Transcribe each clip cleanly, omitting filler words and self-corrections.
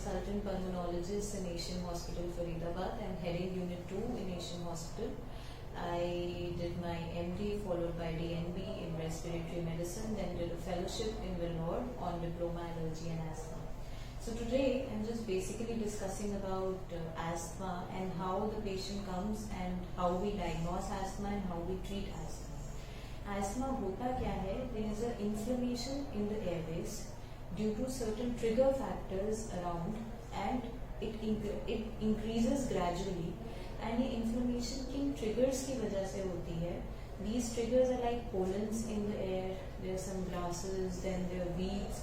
consultant pulmonologist in Asian Hospital Faridabad. I'm heading Unit 2 in Asian Hospital. I did my MD followed by DNB in respiratory medicine, then did a fellowship in Vellore on diploma allergy and asthma. So today I'm just basically discussing about asthma and how the patient comes and how we diagnose asthma and how we treat asthma. Asthma होता क्या है? There is an inflammation in the airways due to certain trigger factors around, and it increases gradually. And ये inflammation किन triggers की वजह से होती है? These triggers are like pollens in the air. There are some grasses, then there are weeds,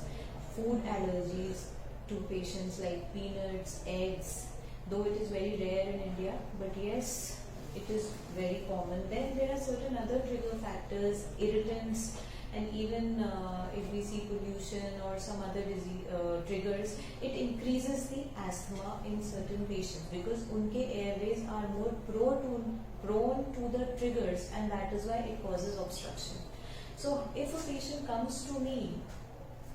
food allergies to patients like peanuts, eggs. Though it is very rare in India, but yes, it is very common. Then there are certain other trigger factors, irritants, and even if we see pollution or some other disease, triggers, it increases the asthma in certain patients because unke airways are more prone to the triggers, and that is why it causes obstruction. So if a patient comes to me,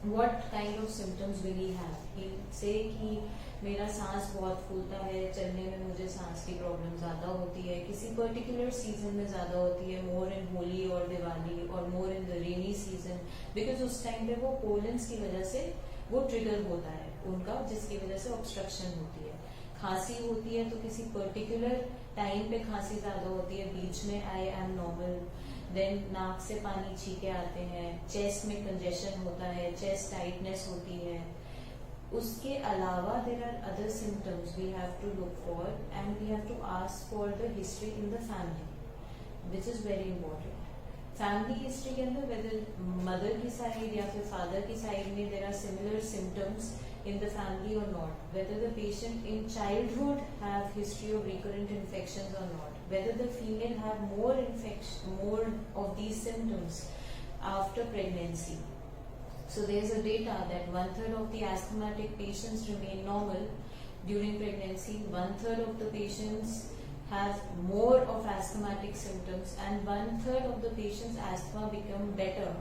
what kind of symptoms will he have? He'll say कि मेरा सांस बहुत फूलता है, चलने में मुझे सांस की प्रॉब्लम ज़्यादा होती है, किसी पर्टिकुलर सीजन में ज़्यादा होती है, मोर इन होली और दिवाली और more in the rainy season, because उस टाइम पे वो पोलेंस की वजह से वो ट्रिगर होता है उनका, जिसकी वजह से ऑब्स्ट्रक्शन होती है. खांसी होती है तो किसी पर्टिकुलर टाइम पे खांसी ज़्यादा होती है, बीच में आई एम नॉर्मल, देन नाक से पानी छीके आते हैं, चेस्ट में कंजेशन होता है, चेस्ट टाइटनेस होती है. उसके अलावा there are other symptoms we have to look for, and we have to ask for the history in the family, which is very important. Family history के अंदर वेदर मदर की side या फिर father की साइड में there are similar symptoms in the family or not, whether the patient in childhood have history of recurrent infections or not, whether the female have more of these symptoms after pregnancy. So there is a data that 1/3 of the asthmatic patients remain normal during pregnancy, 1/3 of the patients have more of asthmatic symptoms, and 1/3 of the patients' asthma become better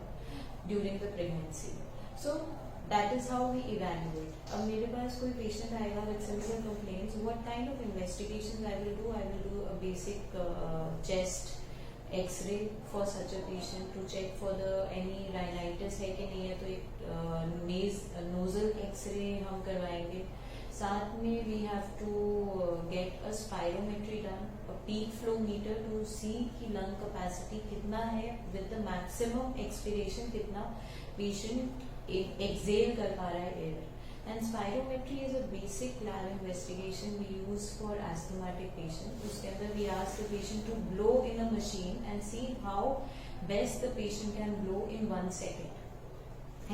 during the pregnancy. So that is how we evaluate. अब मेरे पास कोई patient आएगा with similar complaints, what kind of investigations I will do? I will do a basic chest X-ray for such a patient to check for the any rhinitis है कि नहीं है, तो एक nasal X-ray हम करवाएंगे. साथ में we have to get a spirometry done, a peak flow meter to see कि lung capacity कितना है with the maximum expiration, कितना patient exhale कर पा रहा है air. And spirometry is a basic lab investigation we use for asthmatic patients. उसके अंदर we ask the patient to blow in a machine and see how best the patient can blow in 1 second.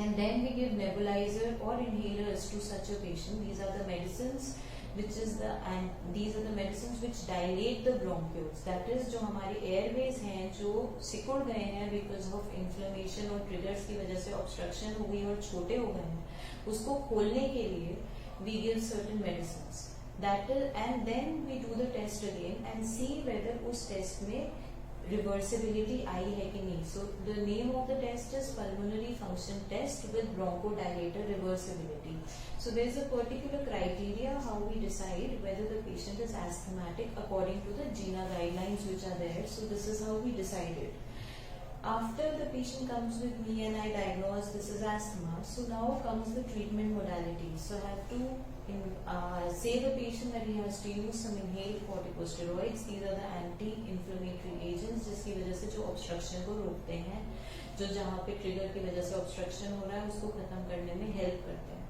And then we give nebulizer or inhalers to such a patient. These are the medicines these are the medicines which dilate the bronchioles. That is, जो हमारे airways हैं जो सिकुड़ गए हैं because of inflammation और triggers की वजह से obstruction हो गई और छोटे हो गए हैं, उसको खोलने के लिए we give certain medicines. And then we do the test again and see whether उस test में reversibility आई है कि नहीं. So the name of the test is pulmonary function test with bronchodilator reversibility. So there is a particular criteria how we decide whether the patient is asthmatic according to the GINA guidelines which are there. So this is how we decide it. After the patient comes with me and I diagnose this is asthma, so now comes the treatment modality. So I have to say the patient that he has to use some inhaled corticosteroids. These are the anti-inflammatory agents जिसकी वजह से जो obstruction को रोकते हैं, जो जहाँ पे trigger की वजह से obstruction हो रहा है उसको खत्म करने में help करते हैं.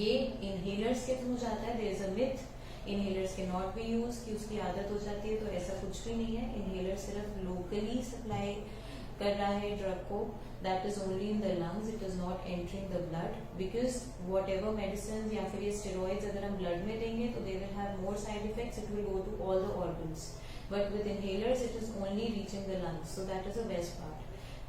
ये inhalers के थ्रू जाता है. There is a myth inhalers के नॉट बी यूज कि उसकी आदत हो जाती है, तो ऐसा कुछ भी नहीं है. इनहेलर सिर्फ लोकली सप्लाई कर रहा है ड्रग को, that is only in the lungs, it is not entering the blood, because what ever medicine या फिर ये स्टेरॉइड्स अगर हम ब्लड में देंगे तो they will have more side effects, it will go to all the organs, but with inhalers it is only reaching the lungs, so that is the best part.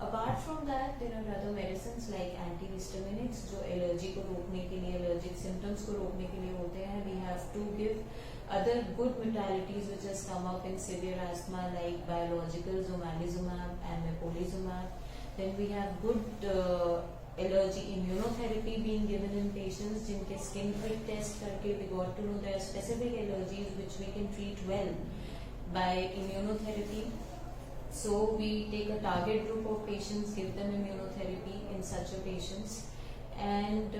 Apart from that, there are other medicines like antihistaminics जो allergy को रोकने के लिए, allergic symptoms को रोकने के लिए होते हैं. We have to give other good modalities which has come up in severe asthma like biologicals, omalizumab and mepolizumab. Then we have good allergy immunotherapy being given in patients जिनके skin prick test करके we got to know there are specific allergies which we can treat well by immunotherapy. So we take a target group of patients, give them immunotherapy in such a patients. And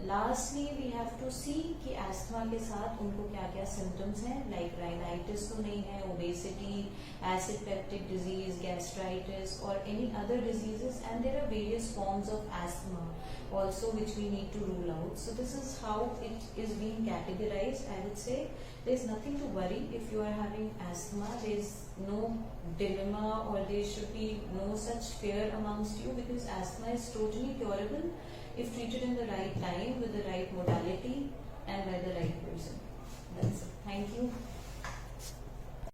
lastly we have to see कि asthma के साथ उनको क्या क्या symptoms हैं, like rhinitis तो नहीं है, obesity, acid peptic disease, gastritis or any other diseases, and there are various forms of asthma also which we need to rule out. So this is how it is being categorized. I would say there is nothing to worry if you are having asthma. There is no dilemma or there should be no such fear amongst you, because asthma is totally curable if treated in the right time with the right modality and by the right person. That's it. Thank you.